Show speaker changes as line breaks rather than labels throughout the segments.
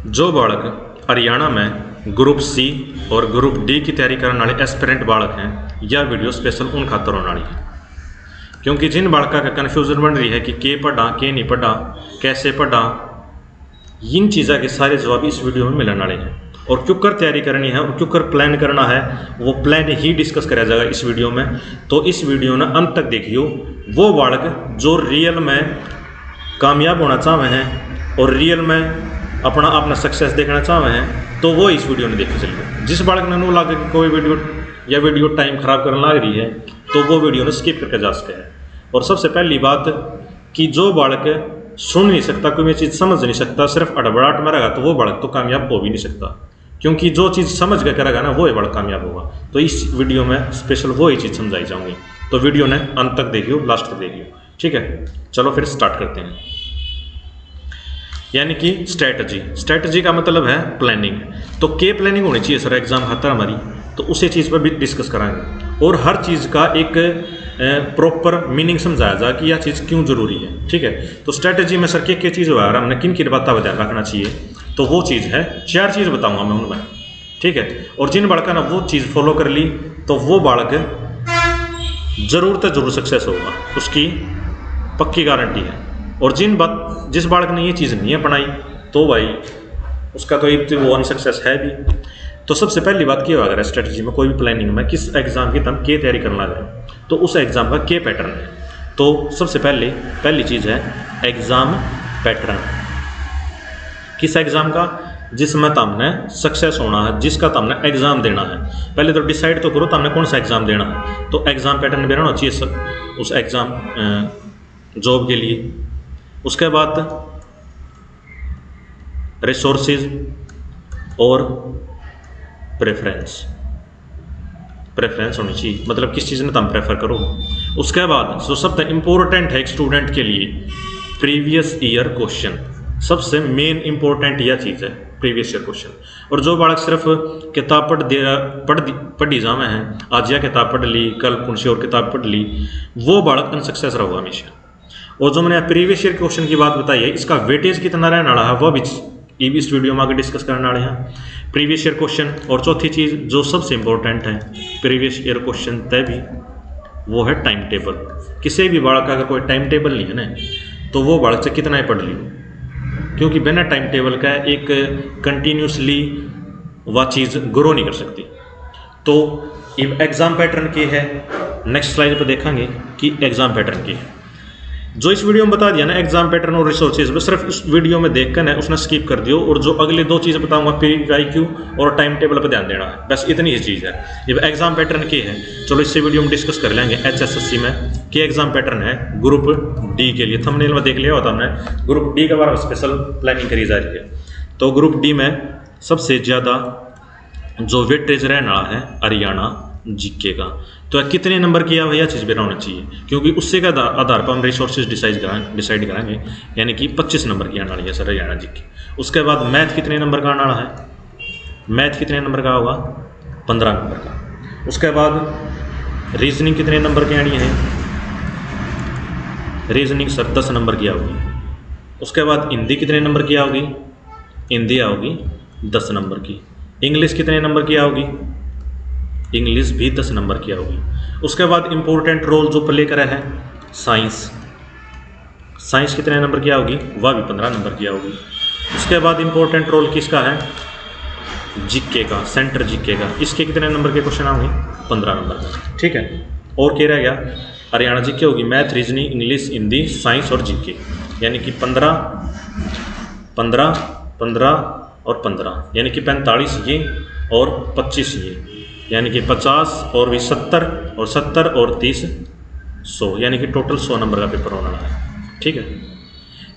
जो बालक हरियाणा में ग्रुप सी और ग्रुप डी की तैयारी करने वाले एस्पिरेंट बालक हैं, यह वीडियो स्पेशल उन खातर होने वाली है क्योंकि जिन बालका का कन्फ्यूजन बन रही है कि के पढ़ा के नहीं पढ़ा, कैसे पढ़ा, इन चीज़ों के सारे जवाब इस वीडियो में मिलने वाले हैं। और क्यों कर तैयारी करनी है और क्यों कर प्लान करना है, वो प्लान ही डिस्कस करा जाएगा इस वीडियो में। तो इस वीडियो ने अंत तक देखियो। वो बालक जो रियल में कामयाब होना चाहते हैं और रियल में अपना सक्सेस देखना चाहते हैं, तो वो इस वीडियो ने देख चलिए। जिस बालक ने नो लगे कि कोई वीडियो टाइम खराब करने लग रही है, तो वो वीडियो ने स्किप करके जा सके है। और सबसे पहली बात कि जो बालक सुन नहीं सकता, कोई चीज़ समझ नहीं सकता, सिर्फ अड़बड़ाहट में रहेगा, तो वो बालक तो कामयाब हो भी नहीं सकता, क्योंकि जो चीज़ समझ के करेगा ना, वो ही बालक कामयाब होगा। तो इस वीडियो में स्पेशल वो ही चीज़ समझाई जाऊंगी। तो वीडियो ने अंत तक देखियो, लास्ट तक देखियो, ठीक है। चलो फिर स्टार्ट करते हैं। यानी कि स्ट्रैटेजी का मतलब है प्लानिंग। तो के प्लानिंग होनी चाहिए सर एग्जाम खातर हमारी, तो उसी चीज़ पर भी डिस्कस कराएंगे और हर चीज़ का एक प्रॉपर मीनिंग समझाया जाए कि यह चीज़ क्यों जरूरी है, ठीक है। तो स्ट्रैटेजी में सर क्या चीज़ हुआ, हमने किन की बातों पर ध्यान रखना चाहिए, तो वो चीज़ है 4 चीज़ बताऊंगा मैं उनमें, ठीक है। और जिन बालका ने वो चीज़ फॉलो कर ली, तो वो बालक जरूर सक्सेस होगा, उसकी पक्की गारंटी है। और जिस बालक ने ये चीज़ नहीं अपनाई, तो भाई उसका तो वो अनसक्सेस है भी। तो सबसे पहली बात क्या अगर स्ट्रेटजी में कोई भी प्लानिंग में किस एग्जाम की तम के तैयारी करना है, तो उस एग्जाम का के पैटर्न है। तो सबसे पहली चीज़ है एग्जाम पैटर्न। किस एग्जाम का, जिसमें तुमने सक्सेस होना है, जिसका तुमने एग्जाम देना है। पहले तो डिसाइड तो करो तुमने कौन सा एग्जाम देना है। तो एग्जाम पैटर्न भी रहना चाहिए सब उस एग्जाम जॉब के लिए। उसके बाद रिसोर्सेज और प्रेफरेंस होनी चाहिए, मतलब किस चीज़ में तुम प्रेफर करो। उसके बाद जो सबसे इम्पोर्टेंट है एक स्टूडेंट के लिए, प्रीवियस ईयर क्वेश्चन। सबसे मेन इंपॉर्टेंट यह चीज़ है प्रीवियस ईयर क्वेश्चन। और जो बालक सिर्फ किताब पढ़ी जावे हैं, आज यह किताब पढ़ ली, कल कौन सी और किताब पढ़ ली, वो बालक अनसक्सेस रहोगा हमेशा। और जो मैंने प्रीवियस ईयर क्वेश्चन की बात बताई है, इसका वेटेज कितना रहने वाला है, वह भी इस वीडियो में आगे डिस्कस करने वाले हैं। Previous year question. और चौथी चीज़ जो सबसे इंपॉर्टेंट है प्रीवियस ईयर क्वेश्चन तय भी, वो है टाइम टेबल। किसी भी बालक का अगर कोई टाइम टेबल नहीं है ना, तो वो बालक से कितना ही पढ़ लियो, क्योंकि बिना टाइम टेबल का एक कंटिन्यूसली वह चीज़ ग्रो नहीं कर सकती। तो एग्ज़ाम पैटर्न की है, नेक्स्ट स्लाइड पर देखेंगे कि एग्ज़ाम पैटर्न की है। जो इस वीडियो में बता दिया ना एग्जाम पैटर्न और रिसोर्सेज, बस सिर्फ उस वीडियो में देखकर है उसने स्किप कर दियो। और जो अगले 2 चीज़ बताऊंगा, PYQ और टाइम टेबल पर ध्यान देना है, बस इतनी ही चीज़ है। ये एग्जाम पैटर्न की है, चलो इससे वीडियो में डिस्कस कर लेंगे। HSSC में क्या एग्जाम पैटर्न है ग्रुप डी के लिए, थंबनेल में देख लिया होता हमने, ग्रुप डी के बारे में स्पेशल प्लानिंग करी जा रही है। तो ग्रुप डी में सबसे ज़्यादा जो वेटेज रहने वाला है हरियाणा जीके का। तो कितने नंबर की यह चीज़ भी होना चाहिए, क्योंकि उससे का आधार पर हम रिसोर्सेज डिसाइड कराएंगे। यानी कि 25 नंबर की आने वाली है सर हरियाणा जीके। उसके बाद मैथ कितने नंबर का आने वाला है, मैथ कितने नंबर का होगा, 15 नंबर का। उसके बाद रीजनिंग कितने नंबर की आनी है, रीजनिंग सर 10 नंबर की आओगी। उसके बाद हिंदी कितने नंबर की आओगी, हिंदी आओगी 10 नंबर की। इंग्लिश कितने नंबर की आओगी, इंग्लिश भी 10 नंबर की होगी। उसके बाद इंपॉर्टेंट रोल जो प्ले करा है साइंस कितने नंबर की होगी, वह भी 15 नंबर की होगी। उसके बाद इंपॉर्टेंट रोल किसका है, जीके का, सेंटर जीके का। इसके कितने नंबर के क्वेश्चन होंगे, 15 नंबर का, ठीक है। और क्या रह गया, हरियाणा जीके होगी math, reasoning, English, Hindi, science और जीके। यानी कि 15 15 15 और 15, यानी कि 45 ये और 25 ये, यानी कि 50 और भी 70 और 70 और 30 100, यानी कि टोटल 100 नंबर का पेपर होना है, ठीक है।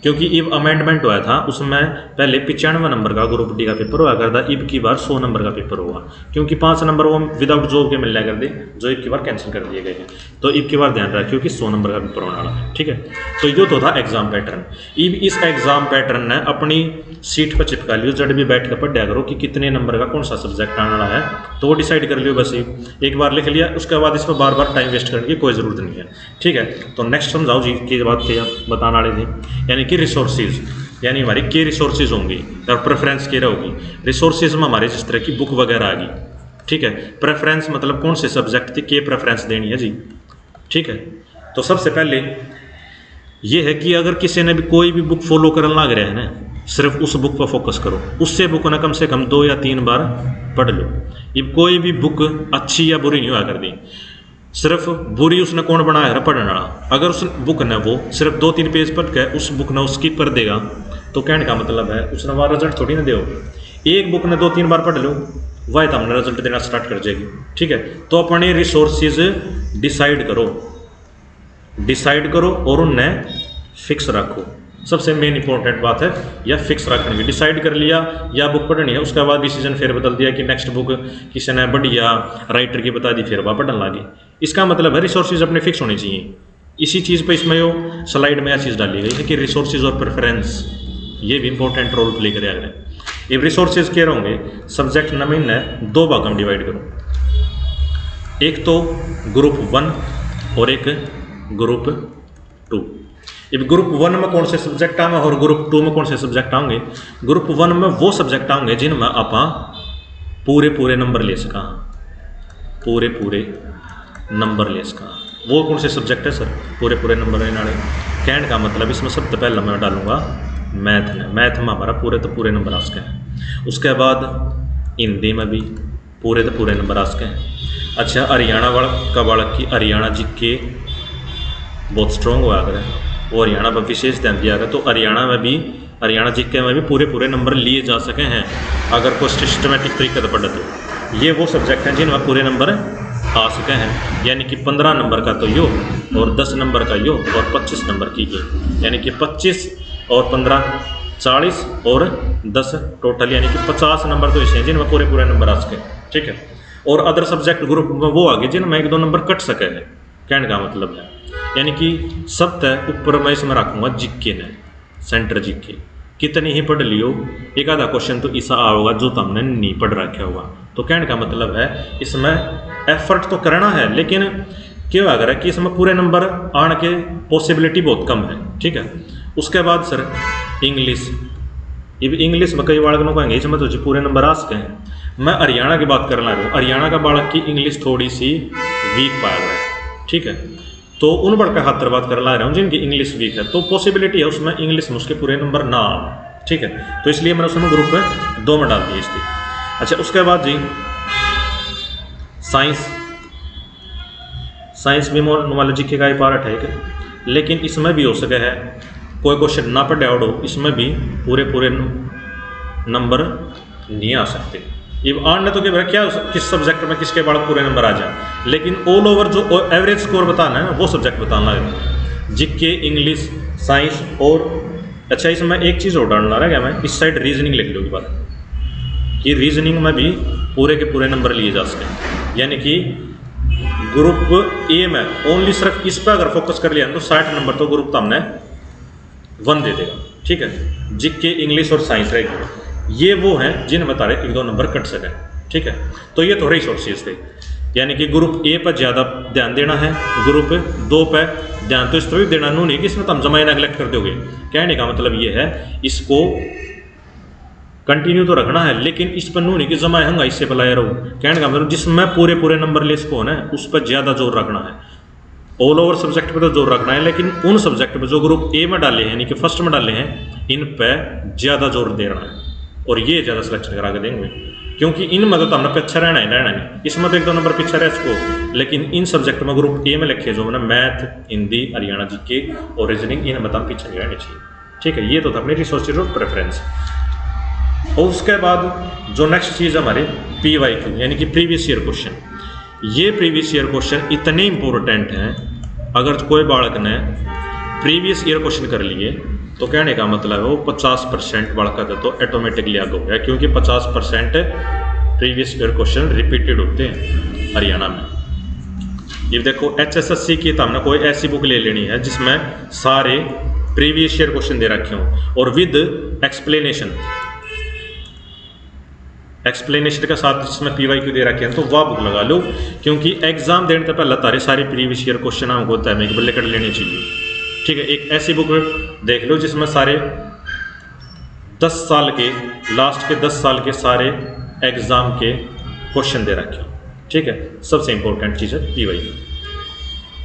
क्योंकि इब अमेंडमेंट हुआ था, उसमें पहले 95 नंबर का ग्रुप डी का पेपर हुआ करता, इब की बार 100 नंबर का पेपर हुआ, क्योंकि 5 नंबर वो विदाउट जॉब के मिल जाया कर दे, जो इब की बार कैंसिल कर दिए गए हैं। तो इब की बार ध्यान रहा, क्योंकि 100 नंबर का पेपर होने वाला है, ठीक है। तो ये तो था एग्जाम पैटर्न। इब इस एग्जाम पैटर्न ने अपनी सीट पर चिपका लियो, जब भी बैठ कर पढ़ा करो कि कितने नंबर का कौन सा सब्जेक्ट आने वाला है, तो वो डिसाइड कर लियो। बस एक बार लिख लिया, उसके बाद इस पर बार बार टाइम वेस्ट करने की कोई ज़रूरत नहीं है, ठीक है। तो नेक्स्ट समझाओ जी की बात बताने वाले थे, यानी कि रिसोर्सेज, यानी हमारी के रिसोर्सेज होंगी और प्रेफरेंस के होगी। रिसोर्सेज में हमारे जिस तरह की बुक वगैरह आ गई, ठीक है। प्रेफरेंस मतलब कौन से सब्जेक्ट थी के प्रेफरेंस देनी है जी, ठीक है। तो सबसे पहले ये है कि अगर किसी ने भी कोई भी बुक फॉलो करने लग रहा है ना, सिर्फ उस बुक पर फोकस करो, उससे बुक ना कम से कम 2 या 3 बार पढ़ लो। ये कोई भी बुक अच्छी या बुरी नहीं हुआ कर दी, सिर्फ बुरी उसने कौन बनाया है पढ़ने वाला। अगर उस बुक ने वो सिर्फ 2-3 पेज पढ़ के उस बुक ने वो स्किप कर देगा तो कहने का मतलब है उसने वहाँ रिजल्ट थोड़ी ना दे। एक बुक ने 2-3 बार पढ़ लो, वह तो हमने रिजल्ट देना स्टार्ट कर जाएगी, ठीक है। तो अपने रिसोर्सेज डिसाइड करो और उन्हें फिक्स रखो। सबसे मेन इंपॉर्टेंट बात है या फिक्स रखने की। डिसाइड कर लिया या बुक पढ़नी है, उसके बाद डिसीजन फिर बदल दिया कि नेक्स्ट बुक किसी ने बढ़िया राइटर की बता दी, फिर वह पढ़ने लगी। इसका मतलब है रिसोर्सेज अपने फिक्स होने चाहिए। इसी चीज़ पे इसमें यो स्लाइड में यह चीज़ डाली गई है कि रिसोर्सेज और प्रेफरेंस ये भी इंपॉर्टेंट रोल प्ले करेगा। ये रिसोर्सेज क्या होंगे, सब्जेक्ट न महीने 2 भाग में डिवाइड करो, एक तो ग्रुप 1 और एक ग्रुप 2। अब ग्रुप 1 में कौन से सब्जेक्ट आएंगे और ग्रुप 2 में कौन से सब्जेक्ट आएंगे। ग्रुप 1 में वो सब्जेक्ट आएंगे जिनमें आप पूरे नंबर ले सका, पूरे नंबर ले सका। वो कौन से सब्जेक्ट है सर, पूरे नंबर लेने वाले। कहने का मतलब इसमें सबसे पहले मैं डालूंगा मैथ में हमारा पूरे नंबर आ सके हैं। उसके बाद हिंदी में भी पूरे नंबर आ सके हैं। अच्छा, हरियाणा का बालक की हरियाणा जीके बहुत स्ट्रॉन्ग हुआ अगर वो हरियाणा पर विशेष ध्यान दिया गया तो हरियाणा जीके में भी पूरे नंबर लिए जा सके हैं अगर कोई सिस्टमेटिक तरीके से पढ़े तो। ये वो सब्जेक्ट हैं जिनमें पूरे नंबर आ सके हैं, यानी कि 15 नंबर का तो यो और 10 नंबर का यो और 25 नंबर की ये, यानी कि 25 और 15 40 और 10 टोटल, यानी कि 50 नंबर तो ऐसे हैं जिनमें पूरे नंबर आ सके, ठीक है। और अदर सब्जेक्ट ग्रुप में वो आगे जिनमें 1-2 नंबर कट सके हैं, कहने का मतलब है। यानी कि सब तय ऊपर मैं इसमें रखूँगा जीके ने, सेंटर जीके कितनी ही पढ़ लियो, एक आधा क्वेश्चन तो ऐसा आओगा जो तो हमने नहीं पढ़ रखा होगा। तो कहने का मतलब है इसमें एफर्ट तो करना है, लेकिन क्यों अगर है कि इसमें पूरे नंबर आने के पॉसिबिलिटी बहुत कम है, ठीक है। उसके बाद सर इंग्लिश में कई बालक कहेंगे इसमें तो जी पूरे नंबर आ सके हैं। मैं हरियाणा की बात करना रहा हूँ, हरियाणा का बालक की इंग्लिश थोड़ी सी वीक पाया गया है, ठीक है। तो उन बड़ का खातर बात कर ला रहा हूँ जिनकी इंग्लिश वीक है, तो पॉसिबिलिटी है उसमें इंग्लिश में उसके पूरे नंबर ना आए, ठीक है। तो इसलिए मैंने उसमें ग्रुप में 2 में डाल दिए इसकी। अच्छा, उसके बाद जी साइंस भी नॉलेज जीके का ही पार्ट है, लेकिन इसमें भी हो सके है कोई क्वेश्चन ना पढ़े हो इसमें भी पूरे नंबर नहीं आ सकते। ये आने तो क्या किस सब्जेक्ट में किसके बालक पूरे नंबर आ जाए, लेकिन ऑल ओवर जो एवरेज स्कोर बताना है वो सब्जेक्ट बताना है, जीके, इंग्लिश, साइंस और अच्छा इसमें एक चीज़ और डालना है क्या, मैं इस साइड रीजनिंग लिख लूँगी बात कि रीजनिंग में भी पूरे के पूरे नंबर लिए जा सकें। यानी कि ग्रुप ए में ओनली सिर्फ इस पर अगर फोकस कर लिया तो 60 नंबर तो ग्रुप तो हमने 1 दे देगा, ठीक है। जीके, इंग्लिश और साइंस रहेगी, ये वो हैं जिन बता रहे 1-2 नंबर कट सकें, ठीक है। तो ये तो रिसोर्सेज थे, यानी कि ग्रुप ए पर ज़्यादा ध्यान देना है, ग्रुप 2 पर ध्यान तो इस तरह देना नहीं कि इसमें तो हम जमा नेगलेक्ट कर दोगे। कहने का मतलब ये है इसको कंटिन्यू तो रखना है, लेकिन इस पर नहीं कि जमा हंगा इससे पलाया रहो। कहने का मतलब जिसमें पूरे नंबर ले इसको है उस पर ज़्यादा जोर रखना है। ऑल ओवर सब्जेक्ट पे तो जोर रखना है, लेकिन उन सब्जेक्ट पे जो ग्रुप ए में डाले हैं यानी कि फर्स्ट में डाले हैं इन पे ज़्यादा जोर देना है और ये ज़्यादा सिलेक्शन करा के देंगे, क्योंकि इनमें तो हमने पीछे रहना नहीं। इसमें तो 1-2 नंबर पीछे रह इसको, लेकिन इन सब्जेक्ट में ग्रुप ए में लिखे जो मैंने मैथ, हिंदी, हरियाणा जीके और रीजनिंग इनमें तो पीछे नहीं रहने चाहिए, ठीक है। ये तो था अपनी रिसोर्सेज और प्रेफरेंस। और उसके बाद जो नेक्स्ट चीज़ हमारे PYQ यानी कि प्रीवियस ईयर क्वेश्चन। ये प्रीवियस ईयर क्वेश्चन इतने इंपॉर्टेंट हैं, अगर कोई बालक ने प्रीवियस ईयर क्वेश्चन कर लिए तो कहने का मतलब है वो 50% बालक का तो ऑटोमेटिकली आगे हो गया, क्योंकि 50% प्रीवियस ईयर क्वेश्चन रिपीटेड होते हैं हरियाणा में। ये देखो HSSC की तो हमने कोई ऐसी बुक ले लेनी है जिसमें सारे प्रीवियस ईयर क्वेश्चन दे रखे हों और विद एक्सप्लेनेशन के साथ जिसमें PYQ दे रखे हैं, तो वह बुक लगा लो, क्योंकि एग्जाम देने से पहले तारे सारे प्रीवियस ईयर क्वेश्चन हमको तय में बल्ले कर लेने चाहिए, ठीक है। एक ऐसी बुक देख लो जिसमें सारे 10 साल के लास्ट के 10 साल के सारे एग्ज़ाम के क्वेश्चन दे रखे हैं, ठीक है। सबसे इंपॉर्टेंट चीज़ है पीवाई।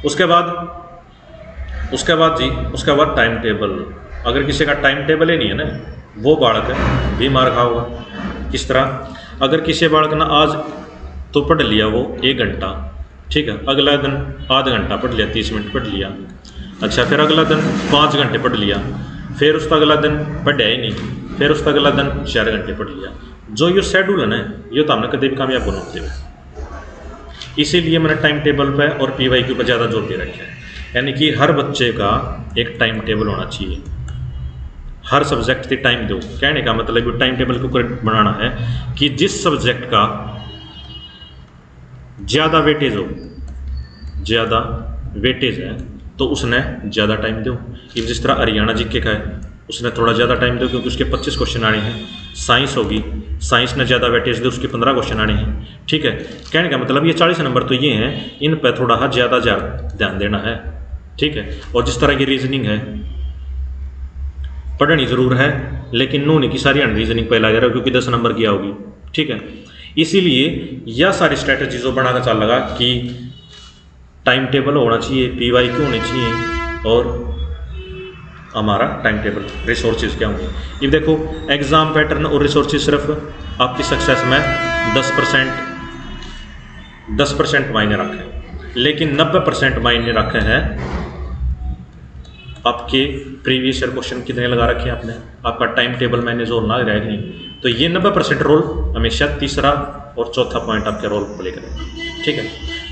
उसके बाद टाइम टेबल। अगर किसी का टाइम टेबल ही नहीं है ना, वो बालक भी मार खाओगा। किस तरह? अगर किसी बालक ने आज तो पढ़ लिया वो 1 घंटा, ठीक है, अगला दिन आधा घंटा पढ़ लिया, 30 मिनट पढ़ लिया, अच्छा, फिर अगला दिन 5 घंटे पढ़ लिया, फिर उसका अगला दिन पढ़ा ही नहीं, फिर उसका अगला दिन 4 घंटे पढ़ लिया। जो ये शेड्यूल है ना, ये तो हमने कभी भी कामयाब होना होते हुए। इसीलिए मैंने टाइम टेबल पे और पीवाई के ऊपर ज़्यादा जोर दे रखा है। यानी कि हर बच्चे का एक टाइम टेबल होना चाहिए, हर सब्जेक्ट से टाइम दो। कहने का मतलब टाइम टेबल को बनाना है कि जिस सब्जेक्ट का ज़्यादा वेटेज है तो उसने ज़्यादा टाइम दो। जिस तरह हरियाणा जीके का है, उसने थोड़ा ज़्यादा टाइम दो क्योंकि उसके 25 क्वेश्चन आने हैं। साइंस होगी, साइंस ने ज़्यादा वेटेज दे, उसके 15 क्वेश्चन आने हैं, ठीक है। कहने का मतलब ये 40 नंबर तो ये हैं, इन पर थोड़ा ज़्यादा ध्यान देना है, ठीक है। और जिस तरह की रीजनिंग है, पढ़नी ज़रूर है, लेकिन नून की सारी रीजनिंग पहला जा रहा है क्योंकि 10 नंबर की होगी, ठीक है। इसीलिए यह सारी स्ट्रैटेजी जो बनाकर चल लगा कि टाइम टेबल होना चाहिए, पीवाई क्यों होनी चाहिए, और हमारा टाइम टेबल, रिसोर्सेज क्या होंगे। ये देखो, एग्ज़ाम पैटर्न और रिसोर्सेज सिर्फ आपकी सक्सेस में 10% मायने रखें, लेकिन 90% मायने रखे हैं आपके प्रीवियस ईयर क्वेश्चन कितने लगा रखे हैं आपने, आपका टाइम टेबल मैंने जो ना रहेगा नहीं। तो ये 90% रोल हमेशा तीसरा और चौथा पॉइंट आपके रोल प्ले करेगा, ठीक है।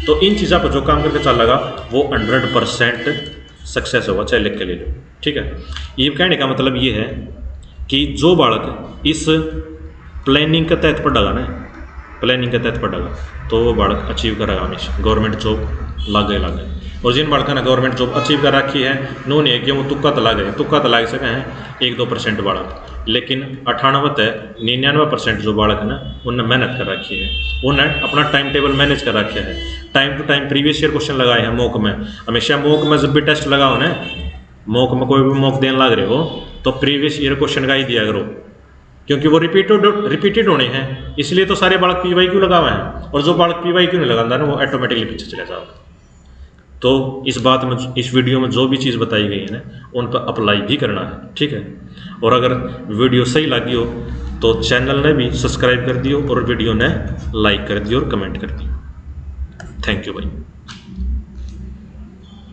तो इन चीज़ों पर जो काम करके चल लगा वो 100% सक्सेस होगा, चाहे लिख के ले लो, ठीक है। ये कहने का मतलब ये है कि जो बालक इस प्लानिंग के तहत पढ़ेगा तो वो बालक अचीव करेगा हमेशा, गवर्नमेंट जॉब लागे। और जिन बालकों ने गवर्नमेंट जॉब अचीव कर रखी है, उन्होंने कि वो तुक्का तो लाग सके हैं 1-2% बालक, लेकिन 98-99% जो बालक है ना, उनने मेहनत कर रखी है, उन्हें अपना टाइम टेबल मैनेज कर रखा है, time to time previous year question लगाए हैं मॉक में। हमेशा मॉक में जब भी टेस्ट लगाओ ना, मॉक में कोई भी मॉक देने लग रहे हो तो प्रीवियस ईयर क्वेश्चन का ही दिया करो, क्योंकि वो रिपीटेड होने हैं। इसलिए तो सारे बालक पीवाई क्यों लगाए हैं, और जो बालक पीवाई क्यों नहीं लगाता ना, वो ऑटोमेटिकली पीछे चले जाओ। तो इस वीडियो में जो भी चीज़ बताई गई है ना, उन पर अप्लाई भी करना है, ठीक है। और अगर वीडियो सही लगी हो तो चैनल ने भी सब्सक्राइब कर दियो और वीडियो ने लाइक कर दियो और कमेंट कर दियो। थैंक यू भाई।